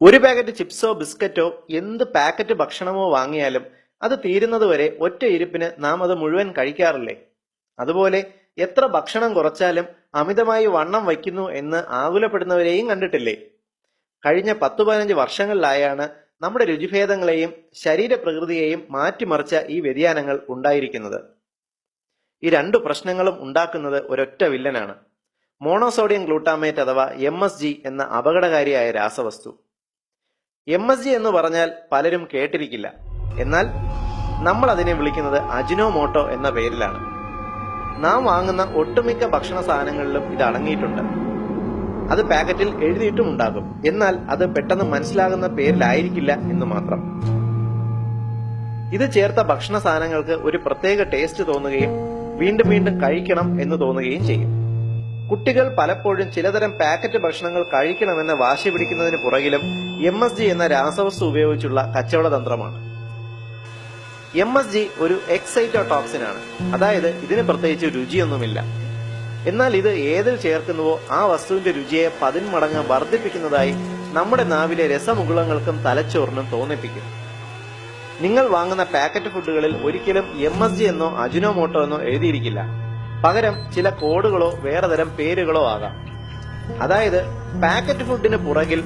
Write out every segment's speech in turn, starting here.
ഒരു പാക്കറ്റ് ചിപ്സോ ബിസ്ക്കറ്റോ എന്ത് പാക്കറ്റ് ഭക്ഷണമോ വാങ്ങിയാലും അത് തീരുന്നതുവരെ ഒറ്റ ഇരിപ്പിന് നാം അത് മുഴുവൻ കഴിക്കാറില്ലേ? അതുപോലെ എത്ര ഭക്ഷണം കുറച്ചാലും അമിതമായി വണ്ണം വയ്ക്കുന്നു എന്ന് ആകുലപ്പെടുന്നവരെയും കണ്ടിട്ടില്ലേ? കഴിഞ്ഞ 10-15 വർഷങ്ങളിലായാണ് നമ്മുടെ രുചിഭേദങ്ങളെയും ശരീരപ്രകൃതിയെയും മാറ്റിമറിച്ച ഈ വ്യതിയാനങ്ങൾ ഉണ്ടായിരിക്കുന്നത്. ഈ രണ്ടു പ്രശ്നങ്ങളും ഉണ്ടാക്കുന്നത് ഒരൊറ്റ വില്ലനാണ്: മോണോസോഡിയം ഗ്ലൂട്ടാമേറ്റ് അഥവാ MSG എന്ന അപകടകാരിയായ രാസവസ്തു. MSG എന്ന് പറഞ്ഞാൽ പലരും കേട്ടിരിക്കില്ല. എന്നാൽ നമ്മൾ അതിനെ വിളിക്കുന്നത് അജിനോമോട്ടോ എന്ന പേരിലാണ്. നാം വാങ്ങുന്ന ഒട്ടുമിക്ക ഭക്ഷണ സാധനങ്ങളിലും ഇത് അടങ്ങിയിട്ടുണ്ട്. അത് പാക്കറ്റിൽ എഴുതിയിട്ടുമുണ്ടാകും. എന്നാൽ അത് പെട്ടെന്ന് മനസ്സിലാകുന്ന പേരിലായിരിക്കില്ല എന്ന് മാത്രം. ഇത് ചേർത്ത ഭക്ഷണ സാധനങ്ങൾക്ക് ഒരു പ്രത്യേക ടേസ്റ്റ് തോന്നുകയും വീണ്ടും വീണ്ടും കഴിക്കണം എന്ന് തോന്നുകയും ചെയ്യും. കുട്ടികൾ പലപ്പോഴും ചിലതരം പാക്കറ്റ് ഭക്ഷണങ്ങൾ കഴിക്കണമെന്ന് വാശി പിടിക്കുന്നതിന് പുറകിലും MSG എന്ന രാസവസ്തു ഉപയോഗിച്ചുള്ള കച്ചവട തന്ത്രമാണ്. MSG ഒരു എക്സൈറ്റോടോക്സിൻ ആണ്. അതായത് ഇതിന് പ്രത്യേകിച്ച് രുചിയൊന്നുമില്ല. എന്നാൽ ഇത് ഏതിൽ ചേർക്കുന്നുവോ ആ വസ്തുവിന്റെ രുചിയെ 10 മടങ്ങ് വർദ്ധിപ്പിക്കുന്നതായി നമ്മുടെ നാവിലെ രസമുകുളങ്ങൾക്കും തലച്ചോറിനും തോന്നിപ്പിക്കും. നിങ്ങൾ വാങ്ങുന്ന പാക്കറ്റ് ഫുഡുകളിൽ ഒരിക്കലും MSG എന്നോ അജിനോമോട്ടോ എന്നോ എഴുതിയിരിക്കില്ല. പകരം ചില കോഡുകളോ വേറെ തരം പേരുകളോ ആകാം. അതായത് പാക്കറ്റ് ഫുഡിന് പുറകിൽ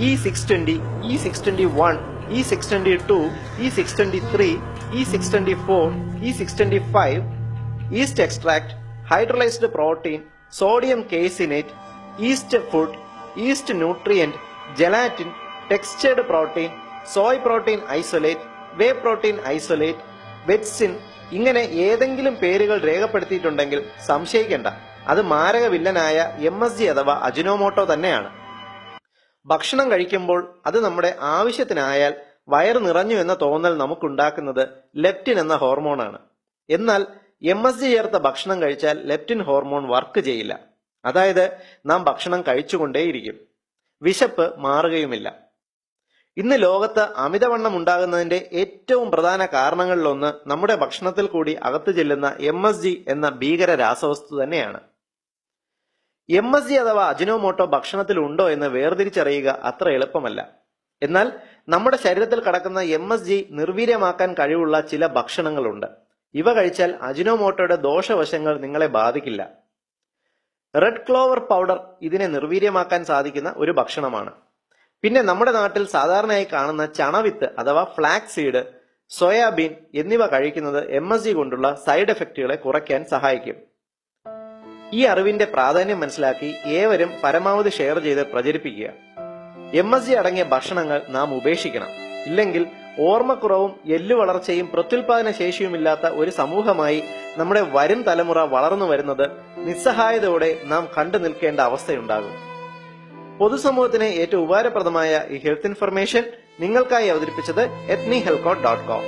E620, E621, E622, E623, E624, E625, yeast extract, hydrolysed protein, sodium caseinate, yeast food, yeast nutrient, gelatin, textured protein, soy protein isolate, whey protein isolate, vetsin ഇങ്ങനെ ഏതെങ്കിലും പേരുകൾ രേഖപ്പെടുത്തിയിട്ടുണ്ടെങ്കിൽ സംശയിക്കേണ്ട, അത് മാരക വില്ലനായ MSG അഥവാ അജിനോമോട്ടോ തന്നെയാണ്. ഭക്ഷണം കഴിക്കുമ്പോൾ അത് നമ്മുടെ ആവശ്യത്തിനായാൽ വയറ് നിറഞ്ഞു എന്ന തോന്നൽ നമുക്കുണ്ടാക്കുന്നത് ലെപ്റ്റിൻ എന്ന ഹോർമോണാണ്. എന്നാൽ MSG ചേർത്ത ഭക്ഷണം കഴിച്ചാൽ ലെപ്റ്റിൻ ഹോർമോൺ വർക്ക് ചെയ്യില്ല. അതായത് നാം ഭക്ഷണം കഴിച്ചുകൊണ്ടേയിരിക്കും, വിശപ്പ് മാറുകയുമില്ല. ഇന്ന് ലോകത്ത് അമിതവണ്ണം ഉണ്ടാകുന്നതിന്റെ ഏറ്റവും പ്രധാന കാരണങ്ങളിലൊന്ന് നമ്മുടെ ഭക്ഷണത്തിൽ കൂടി അകത്തു ചെല്ലുന്ന MSG എന്ന ഭീകര രാസവസ്തു തന്നെയാണ്. MSG അഥവാ അജിനോമോട്ടോ ഭക്ഷണത്തിൽ ഉണ്ടോ എന്ന് വേർതിരിച്ചറിയുക അത്ര എളുപ്പമല്ല. എന്നാൽ നമ്മുടെ ശരീരത്തിൽ കടക്കുന്ന MSG നിർവീര്യമാക്കാൻ കഴിവുള്ള ചില ഭക്ഷണങ്ങളുണ്ട്. ഇവ കഴിച്ചാൽ അജിനോമോട്ടോയുടെ ദോഷവശങ്ങൾ നിങ്ങളെ ബാധിക്കില്ല. റെഡ് ക്ലോവർ പൗഡർ ഇതിനെ നിർവീര്യമാക്കാൻ സാധിക്കുന്ന ഒരു ഭക്ഷണമാണ്. പിന്നെ നമ്മുടെ നാട്ടിൽ സാധാരണയായി കാണുന്ന ചണവിത്ത് അഥവാ ഫ്ലാക്സ് സീഡ്, സോയാബീൻ എന്നിവ കഴിക്കുന്നത് MSG കൊണ്ടുള്ള സൈഡ് എഫക്റ്റുകളെ കുറയ്ക്കാൻ സഹായിക്കും. ഈ അറിവിന്റെ പ്രാധാന്യം മനസ്സിലാക്കി ഏവരും പരമാവധി ഷെയർ ചെയ്ത് പ്രചരിപ്പിക്കുക. MSG അടങ്ങിയ ഭക്ഷണങ്ങൾ നാം ഉപേക്ഷിക്കണം. ഇല്ലെങ്കിൽ ഓർമ്മക്കുറവും എല്ലു വളർച്ചയും പ്രത്യുൽപാദന ശേഷിയുമില്ലാത്ത ഒരു സമൂഹമായി നമ്മുടെ വരും തലമുറ വളർന്നു വരുന്നത് നിസ്സഹായതയോടെ നാം കണ്ടു നിൽക്കേണ്ട അവസ്ഥയുണ്ടാകും. പൊതുസമൂഹത്തിന് ഏറ്റവും ഉപകാരപ്രദമായ ഈ ഹെൽത്ത് ഇൻഫർമേഷൻ നിങ്ങൾക്കായി അവതരിപ്പിച്ചത് ethnihealthcode.com.